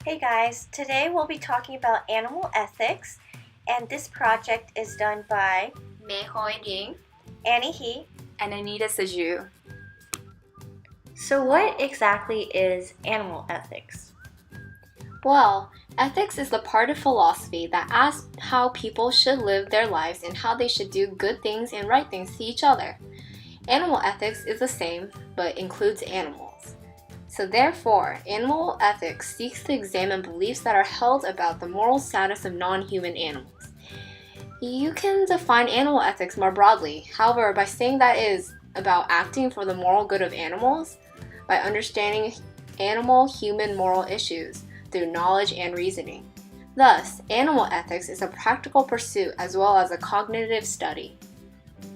Hey guys, today we'll be talking about animal ethics, and this project is done by May-Hui Anitta. and Anitta Saju. So what exactly is animal ethics? Well, ethics is the part of philosophy that asks how people should live their lives and how they should do good things and right things to each other. Animal ethics is the same, but includes animals. So therefore, animal ethics seeks to examine beliefs that are held about the moral status of non-human animals. You can define animal ethics more broadly, however, by saying that it is about acting for the moral good of animals, by understanding animal-human moral issues through knowledge and reasoning. Thus, animal ethics is a practical pursuit as well as a cognitive study.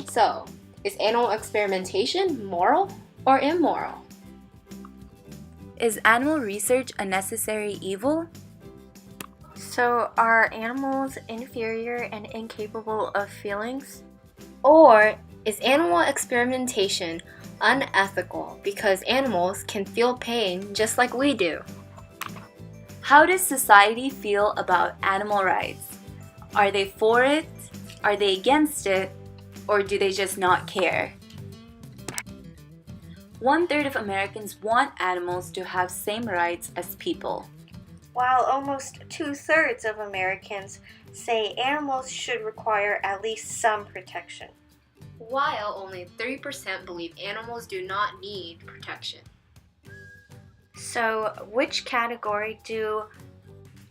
So, is animal experimentation moral or immoral? Is animal research a necessary evil? So are animals inferior and incapable of feelings? Or is animal experimentation unethical because animals can feel pain just like we do? How does society feel about animal rights? Are they for it? Are they against it? Or do they just not care? 1/3 of Americans want animals to have same rights as people, While almost 2/3 of Americans say animals should require at least some protection. While only 3% believe animals do not need protection. So which category do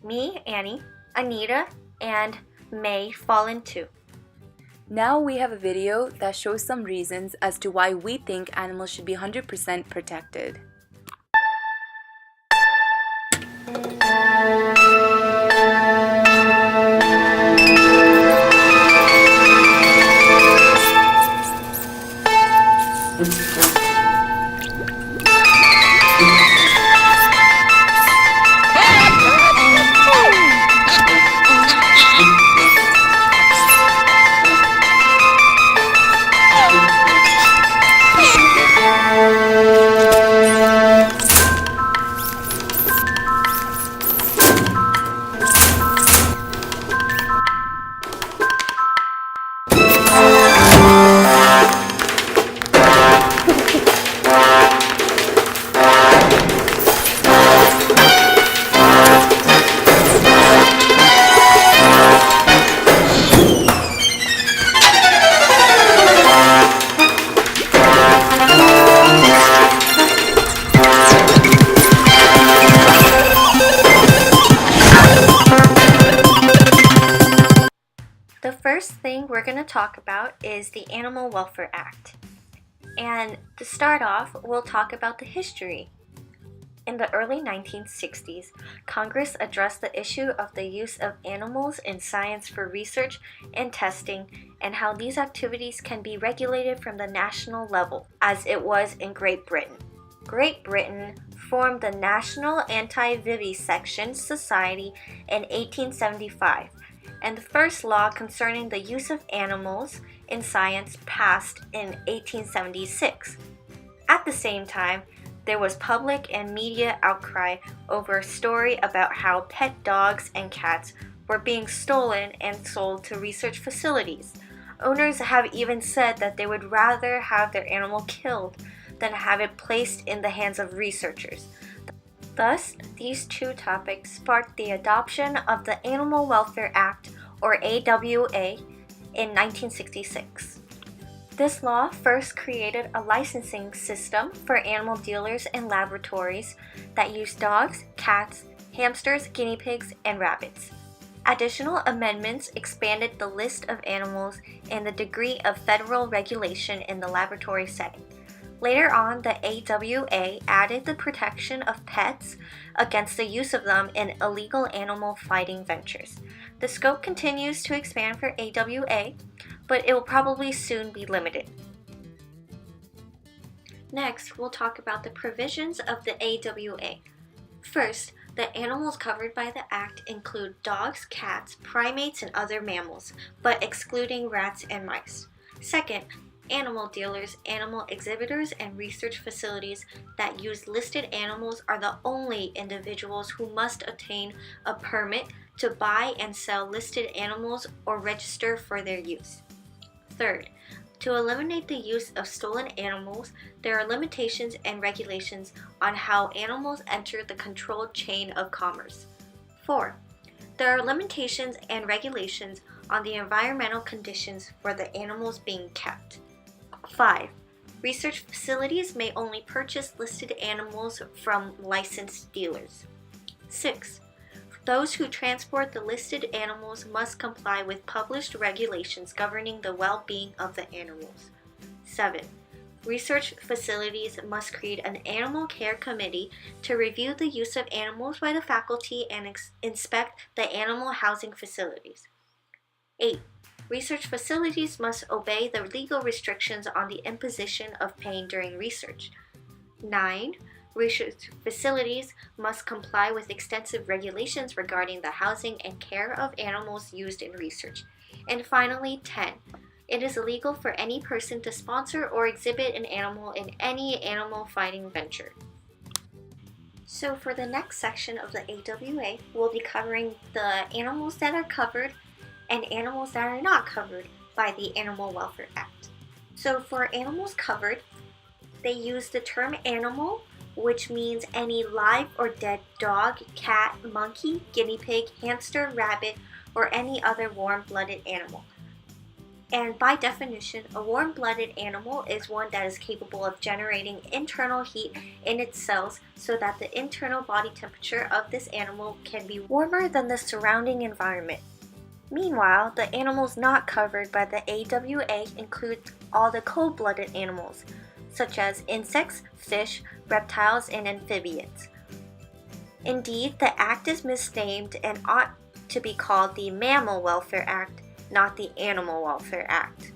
me, Annie, Anitta, and May fall into? Now we have a video that shows some reasons as to why we think animals should be 100% protected. The first thing we're going to talk about is the Animal Welfare Act. And to start off, we'll talk about the history. In the early 1960s, Congress addressed the issue of the use of animals in science for research and testing and how these activities can be regulated from the national level, as it was in Great Britain. Great Britain formed the National Anti-Vivisection Society in 1875, and the first law concerning the use of animals in science passed in 1876. At the same time, there was public and media outcry over a story about how pet dogs and cats were being stolen and sold to research facilities. Owners have even said that they would rather have their animal killed than have it placed in the hands of researchers. Thus, these two topics sparked the adoption of the Animal Welfare Act, or AWA, in 1966. This law first created a licensing system for animal dealers and laboratories that use dogs, cats, hamsters, guinea pigs, and rabbits. Additional amendments expanded the list of animals and the degree of federal regulation in the laboratory setting. Later on, the AWA added the protection of pets against the use of them in illegal animal fighting ventures. The scope continues to expand for AWA, but it will probably soon be limited. Next, we'll talk about the provisions of the AWA. First, the animals covered by the Act include dogs, cats, primates, and other mammals, but excluding rats and mice. Second, animal dealers, animal exhibitors, and research facilities that use listed animals are the only individuals who must obtain a permit to buy and sell listed animals or register for their use. Third, to eliminate the use of stolen animals, there are limitations and regulations on how animals enter the controlled chain of commerce. 4. There are limitations and regulations on the environmental conditions for the animals being kept. 5. Research facilities may only purchase listed animals from licensed dealers. 6. Those who transport the listed animals must comply with published regulations governing the well-being of the animals. 7. Research facilities must create an animal care committee to review the use of animals by the faculty and inspect the animal housing facilities. 8. Research facilities must obey the legal restrictions on the imposition of pain during research. 9. Research facilities must comply with extensive regulations regarding the housing and care of animals used in research. And finally, 10. It is illegal for any person to sponsor or exhibit an animal in any animal fighting venture. So for the next section of the AWA, we'll be covering the animals that are covered and animals that are not covered by the Animal Welfare Act. So for animals covered, they use the term animal, which means any live or dead dog, cat, monkey, guinea pig, hamster, rabbit, or any other warm-blooded animal. And by definition, a warm-blooded animal is one that is capable of generating internal heat in its cells so that the internal body temperature of this animal can be warmer than the surrounding environment. Meanwhile, the animals not covered by the AWA include all the cold-blooded animals, such as insects, fish, reptiles, and amphibians. Indeed, the act is misnamed and ought to be called the Mammal Welfare Act, not the Animal Welfare Act.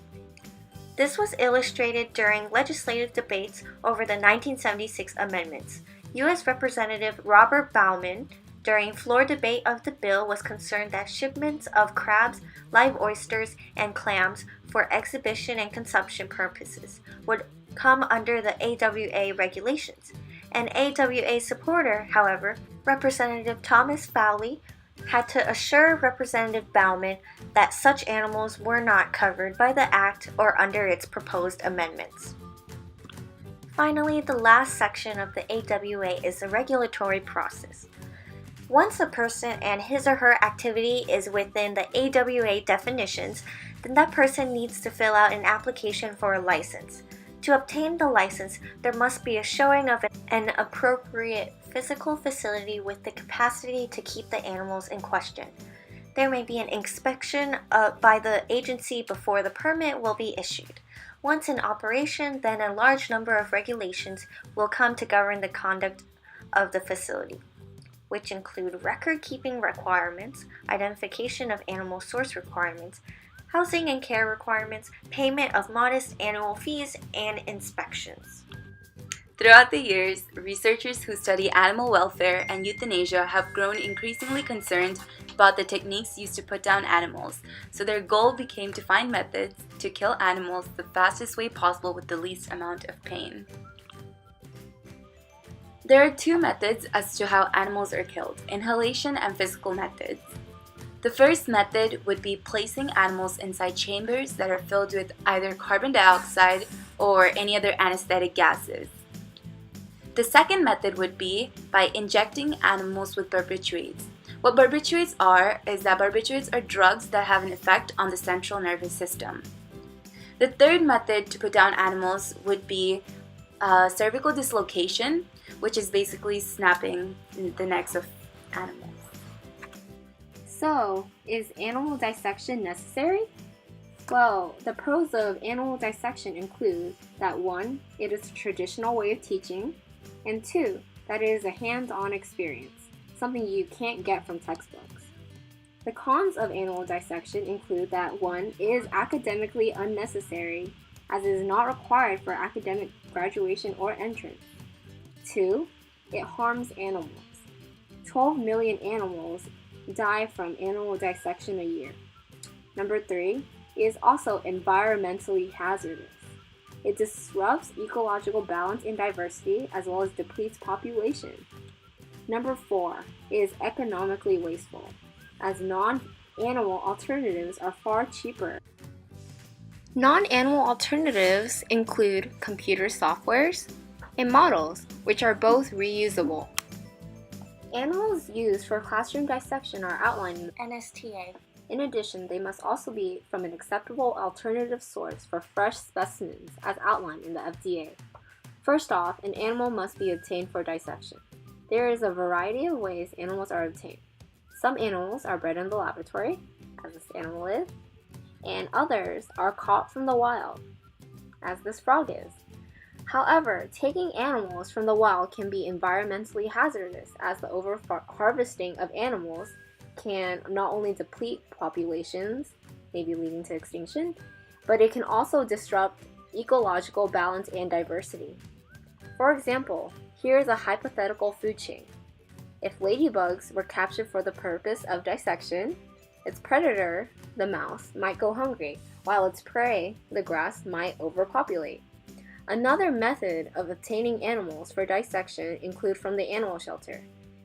This was illustrated during legislative debates over the 1976 amendments. U.S. Representative Robert Bauman, during floor debate of the bill, was concerned that shipments of crabs, live oysters, and clams for exhibition and consumption purposes would come under the AWA regulations. An AWA supporter, however, Representative Thomas Fowley, had to assure Representative Bauman that such animals were not covered by the Act or under its proposed amendments. Finally, the last section of the AWA is the regulatory process. Once a person and his or her activity is within the AWA definitions, then that person needs to fill out an application for a license. To obtain the license, there must be a showing of an appropriate physical facility with the capacity to keep the animals in question. There may be an inspection by the agency before the permit will be issued. Once in operation, then a large number of regulations will come to govern the conduct of the facility, which include record-keeping requirements, identification of animal source requirements, housing and care requirements, payment of modest annual fees, and inspections. Throughout the years, researchers who study animal welfare and euthanasia have grown increasingly concerned about the techniques used to put down animals, so their goal became to find methods to kill animals the fastest way possible with the least amount of pain. There are two methods as to how animals are killed: inhalation and physical methods. The first method would be placing animals inside chambers that are filled with either carbon dioxide or any other anesthetic gases. The second method would be by injecting animals with barbiturates. What barbiturates are is that barbiturates are drugs that have an effect on the central nervous system. The third method to put down animals would be cervical dislocation, which is basically snapping the necks of animals. So, is animal dissection necessary? Well, the pros of animal dissection include that 1. It is a traditional way of teaching, and 2. that it is a hands-on experience, something you can't get from textbooks. The cons of animal dissection include that 1. It is academically unnecessary, as it is not required for academic graduation or entrance. 2. It harms animals. 12 million animals die from animal dissection a year. Number 3, it is also environmentally hazardous. It disrupts ecological balance and diversity as well as depletes population. Number 4 is economically wasteful, as non-animal alternatives are far cheaper. Non-animal alternatives include computer softwares and models, which are both reusable. Animals used for classroom dissection are outlined in NSTA. In addition, they must also be from an acceptable alternative source for fresh specimens as outlined in the FDA. First off, an animal must be obtained for dissection. There is a variety of ways animals are obtained. Some animals are bred in the laboratory, as this animal is, and others are caught from the wild, as this frog is. However, taking animals from the wild can be environmentally hazardous, as the over-harvesting of animals can not only deplete populations, maybe leading to extinction, but it can also disrupt ecological balance and diversity. For example, here is a hypothetical food chain. If ladybugs were captured for the purpose of dissection, its predator, the mouse, might go hungry, while its prey, the grass, might overpopulate. Another method of obtaining animals for dissection include from the animal shelter.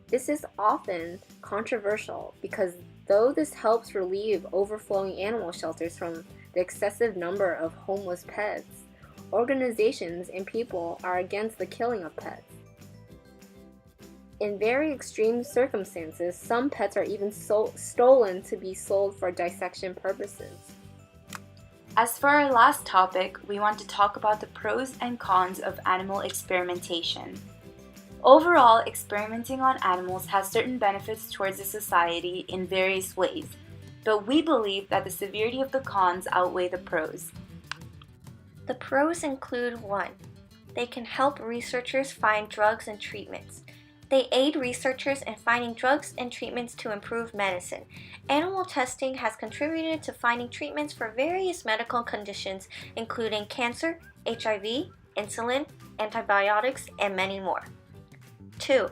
This is often controversial because though this helps relieve overflowing animal shelters from the excessive number of homeless pets, organizations and people are against the killing of pets. In very extreme circumstances, some pets are even stolen to be sold for dissection purposes. As for our last topic, we want to talk about the pros and cons of animal experimentation. Overall, experimenting on animals has certain benefits towards the society in various ways, but we believe that the severity of the cons outweigh the pros. The pros include 1. They can help researchers find drugs and treatments. They aid researchers in finding drugs and treatments to improve medicine. Animal testing has contributed to finding treatments for various medical conditions, including cancer, HIV, insulin, antibiotics, and many more. 2.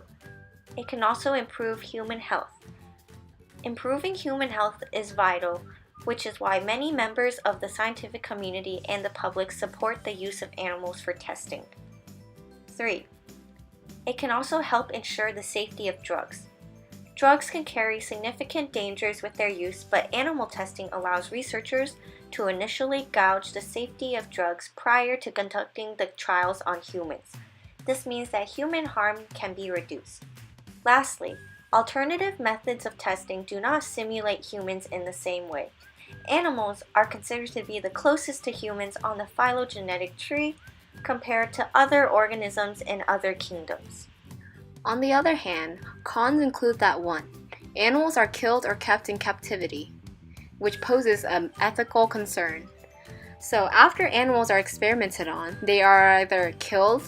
It can also improve human health. Improving human health is vital, which is why many members of the scientific community and the public support the use of animals for testing. 3. It can also help ensure the safety of drugs. Drugs can carry significant dangers with their use, but animal testing allows researchers to initially gauge the safety of drugs prior to conducting the trials on humans. This means that human harm can be reduced. Lastly, alternative methods of testing do not simulate humans in the same way. Animals are considered to be the closest to humans on the phylogenetic tree compared to other organisms in other kingdoms. On the other hand, cons include that 1. Animals are killed or kept in captivity, which poses an ethical concern. So after animals are experimented on, they are either killed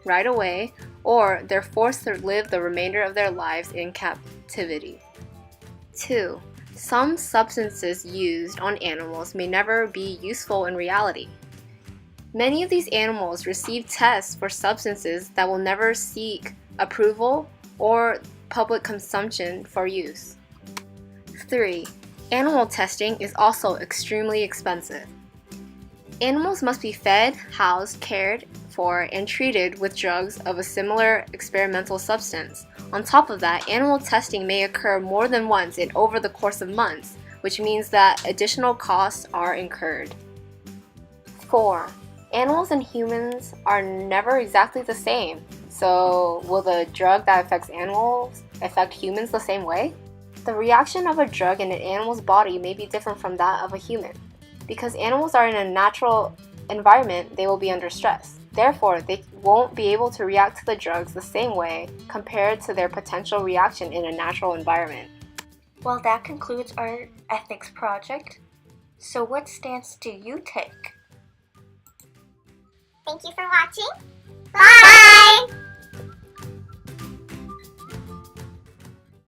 right away or they're forced to live the remainder of their lives in captivity. 2. Some substances used on animals may never be useful in reality. Many of these animals receive tests for substances that will never seek approval or public consumption for use. 3. Animal testing is also extremely expensive. Animals must be fed, housed, cared for, and treated with drugs of a similar experimental substance. On top of that, animal testing may occur more than once and over the course of months, which means that additional costs are incurred. 4. Animals and humans are never exactly the same. So, will the drug that affects animals affect humans the same way? The reaction of a drug in an animal's body may be different from that of a human. Because animals are in a natural environment, they will be under stress. Therefore, they won't be able to react to the drugs the same way compared to their potential reaction in a natural environment. Well, that concludes our ethics project. So what stance do you take? Thank you for watching. Bye!